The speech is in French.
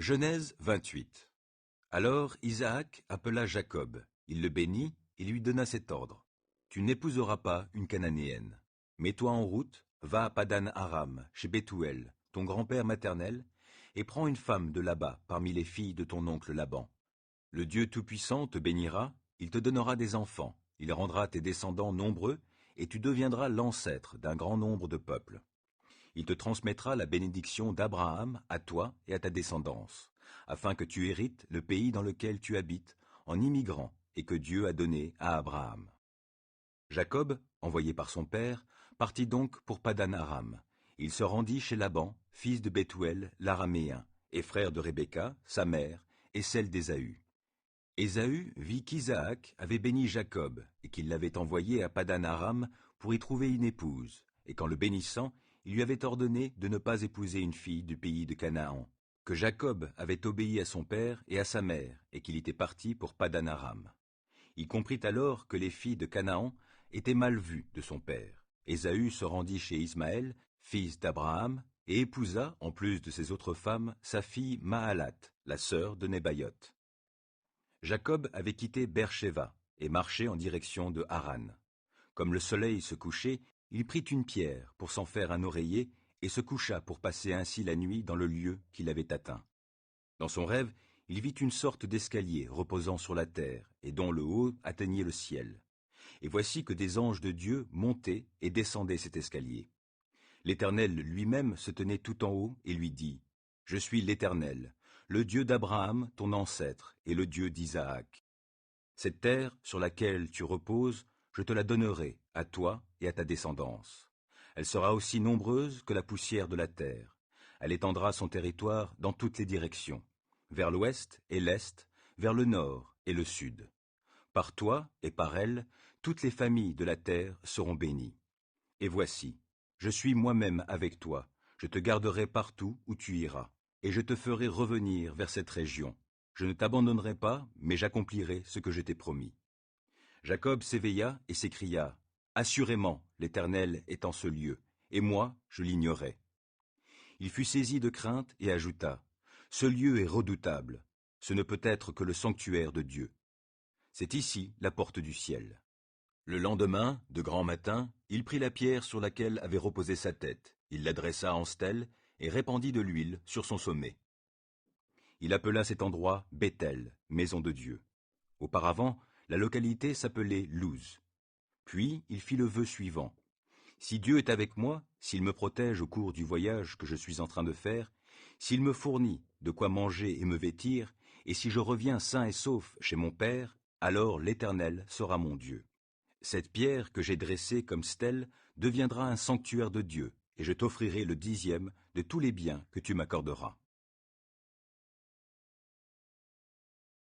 Genèse 28. Alors Isaac appela Jacob, il le bénit et lui donna cet ordre. Tu n'épouseras pas une Cananéenne. Mets-toi en route, va à Padan Aram, chez Bethuel, ton grand-père maternel, et prends une femme de là-bas parmi les filles de ton oncle Laban. Le Dieu Tout-Puissant te bénira, il te donnera des enfants, il rendra tes descendants nombreux, et tu deviendras l'ancêtre d'un grand nombre de peuples. Il te transmettra la bénédiction d'Abraham à toi et à ta descendance, afin que tu hérites le pays dans lequel tu habites en immigrant et que Dieu a donné à Abraham. Jacob, envoyé par son père, partit donc pour Padan Aram. Il se rendit chez Laban, fils de Bethuel l'araméen, et frère de Rebecca, sa mère, et celle d'Ésaü. Ésaü vit qu'Isaac avait béni Jacob et qu'il l'avait envoyé à Padan Aram pour y trouver une épouse, et qu'en le bénissant, il lui avait ordonné de ne pas épouser une fille du pays de Canaan, que Jacob avait obéi à son père et à sa mère, et qu'il était parti pour Padan Aram. Il comprit alors que les filles de Canaan étaient mal vues de son père. Ésaü se rendit chez Ismaël, fils d'Abraham, et épousa, en plus de ses autres femmes, sa fille Mahalat, la sœur de Nébaïoth. Jacob avait quitté Beer-Shéva et marché en direction de Haran. Comme le soleil se couchait, il prit une pierre pour s'en faire un oreiller et se coucha pour passer ainsi la nuit dans le lieu qu'il avait atteint. Dans son rêve, il vit une sorte d'escalier reposant sur la terre et dont le haut atteignait le ciel. Et voici que des anges de Dieu montaient et descendaient cet escalier. L'Éternel lui-même se tenait tout en haut et lui dit : « Je suis l'Éternel, le Dieu d'Abraham, ton ancêtre, et le Dieu d'Isaac. Cette terre sur laquelle tu reposes, je te la donnerai, à toi et à ta descendance. Elle sera aussi nombreuse que la poussière de la terre. Elle étendra son territoire dans toutes les directions, vers l'ouest et l'est, vers le nord et le sud. Par toi et par elle, toutes les familles de la terre seront bénies. Et voici, je suis moi-même avec toi, je te garderai partout où tu iras, et je te ferai revenir vers cette région. Je ne t'abandonnerai pas, mais j'accomplirai ce que je t'ai promis. » Jacob s'éveilla et s'écria : « Assurément, l'Éternel est en ce lieu, et moi, je l'ignorais. » Il fut saisi de crainte et ajouta : « Ce lieu est redoutable, ce ne peut être que le sanctuaire de Dieu. C'est ici la porte du ciel. » Le lendemain, de grand matin, il prit la pierre sur laquelle avait reposé sa tête, il la dressa en stèle et répandit de l'huile sur son sommet. Il appela cet endroit Béthel, maison de Dieu. Auparavant, la localité s'appelait Luz. Puis il fit le vœu suivant : « Si Dieu est avec moi, s'il me protège au cours du voyage que je suis en train de faire, s'il me fournit de quoi manger et me vêtir, et si je reviens sain et sauf chez mon Père, alors l'Éternel sera mon Dieu. Cette pierre que j'ai dressée comme stèle deviendra un sanctuaire de Dieu, et je t'offrirai le 10e de tous les biens que tu m'accorderas. »